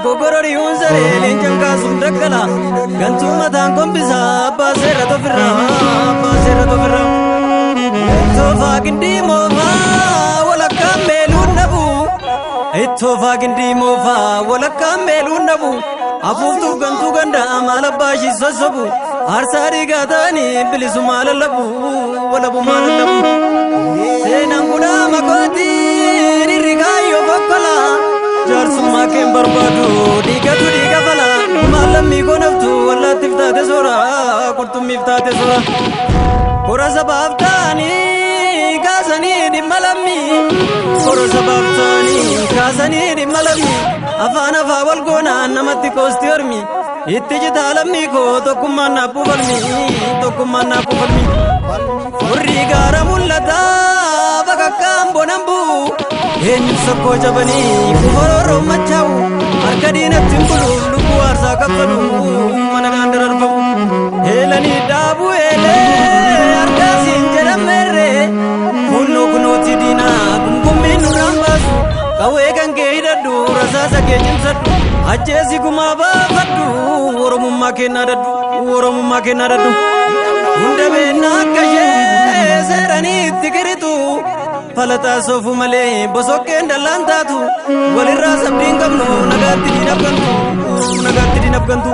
gogorori unzare lenjanka sundakala gantuma tan kompisa basera to firra tofa gindi mofa wala kamelun nabu tofa gindi mofa wala kamelun nabu afutu gantu ganda amala bashi sasabu arsari gadani bilisu malalabu wala bu malalabu senanguna makoti nirigayo bakala jarsuma kem barbadu diga fala malami gonaftu wala tiftate sora kurtum miftate sora kora sababtani kasani di malami kora sababtani kasani di malami afana fa wal gona namatti kosti ormi ittiji dalami ko tokumanna pubalmi urri gara mullata bakakam bonambu enyu sokko jabani kuhoro machau arkadina timbulu lugu arsa kafalu managandar helani dabu ele arkasin jeramere kullu kunoti dina gumgumin rambas kawe gange idadu rasasa ke jimsatu ajesi gumaba fadu oromumma kenadadu undabe nakaye serani tikiritu falata sofu male bosoke ndalantatu walirra sabdin kamno nagatti dinabgantu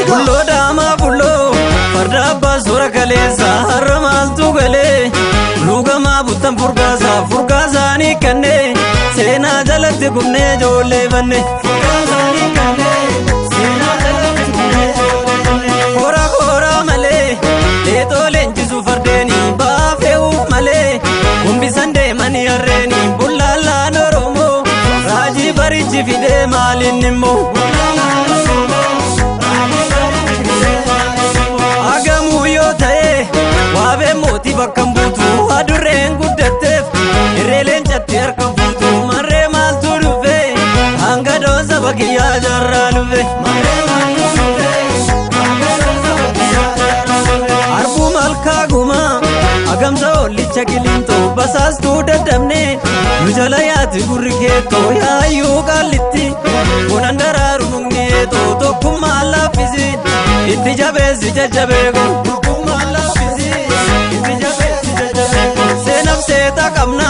bullo dama bullo farda basura kalesa haramaltu gale lugama butam furgaza ni kanne sena jalatti gumne jole banne kora male leto lenjisu fardeni bafeu male kumbisande mani arreni bullala noromo raji barichi fide malinimo agamu yotae wabe moti bakambutu adurren guddatef irelen chatti arkambutu marre maltu dufe anga doza bagiya jarra dufe arbu malka guma agamsa olicha kilinto basastu dadamne nujalayati gurriketo yayu qallitti bonandararu mungneto tokkumma lafisi itti jabesi jajabego senafseta qabna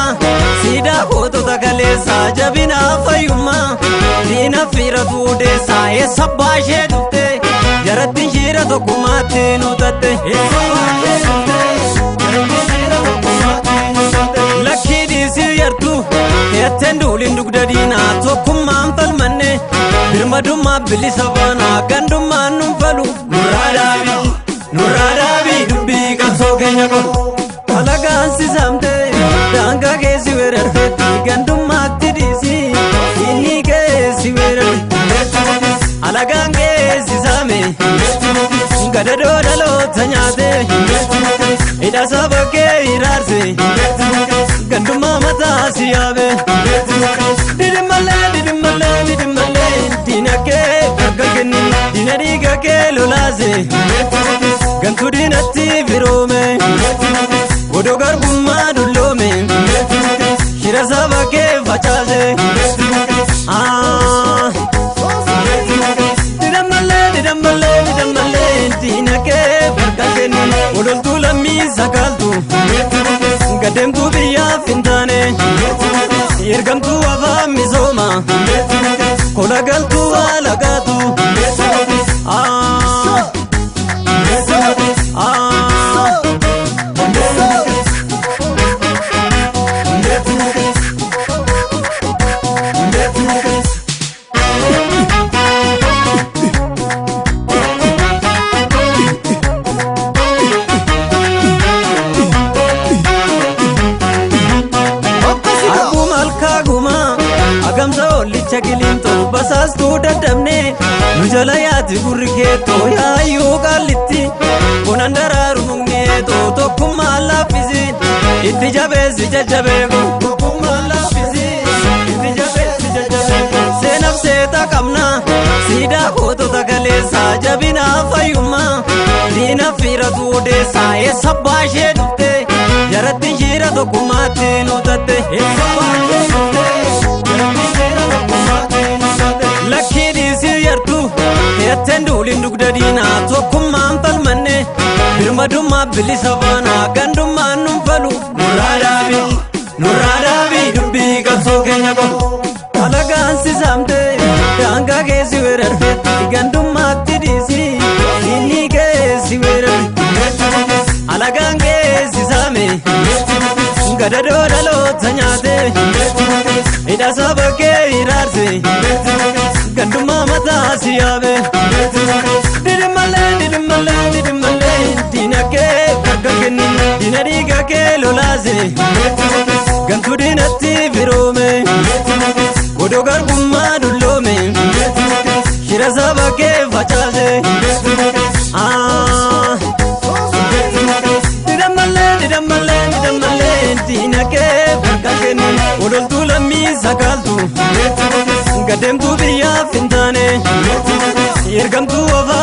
sida kotota kalesa jabina fayyumma dina firatu desa esabashe dute jaratti shira tokkumatti nutatte lakki disi yartu ettendulin dugdadina tokkummaan falmanne birmadumma bilisabana gandumma numfalu nuradabi dubbi qabso keenya ko alagaan sisamte danga keesi werarfetti gandummaatti dhiisi inni keesi werarfetti alagaan keesi same gadadoo dhaloota nyaate hidhasa bakkee hiraarse gandummaa mataa siyaabe didimmalee diinakee bakka kenni diina dhiiga kee lolaase gantu diinatti firoome godoo garbummaa dulloome shira saba kee facaase didammalee diina kee bakka kenni odoltuu lammii sakaaltu gadeemtuu biyyaaf hin taane ergamtuu afaan misooma kola galtuu alagaatu chakilinto basastu dadamne nujalayati gurriketo yayu qallitti bonandararu mungneto tokkumma lafisi itti jabesi jajabego tokkumma lafisi itti jabesi jajabego senafseta qabna fiira duudeessa eessa baashee dhufte jaratti shiira tokkummaatti nuutatte eessa baashee dhufte jaratti shiira tokkummaatti nuutatte lakkii dhiisii yartu heetten duulin dugda diinaa tokkummaan falmanne birmadummaa bilisa baanaa gandummaan nun falu nurraa dhaabii dubbii qabsoo keenya qabu alagaan si saamte daangaa keessi weerarte gandummaatti dhiisi inni keessi weerarte alagaan keessi saame gadadoo dhaloota nyaate hidhasa bakkee hiraarse gandummaa mataa si yaabe didimmallee diinakee bakka kenni diina dhiiga kee lolaase gantuu diinatti firoome godoo garbummaa dulloome shira saba kee facaase didammallee diina kee bakka kenni ololtuu lammii sakaaltu gadeemtuu biyyaaf hin taane ergamtuu ofaa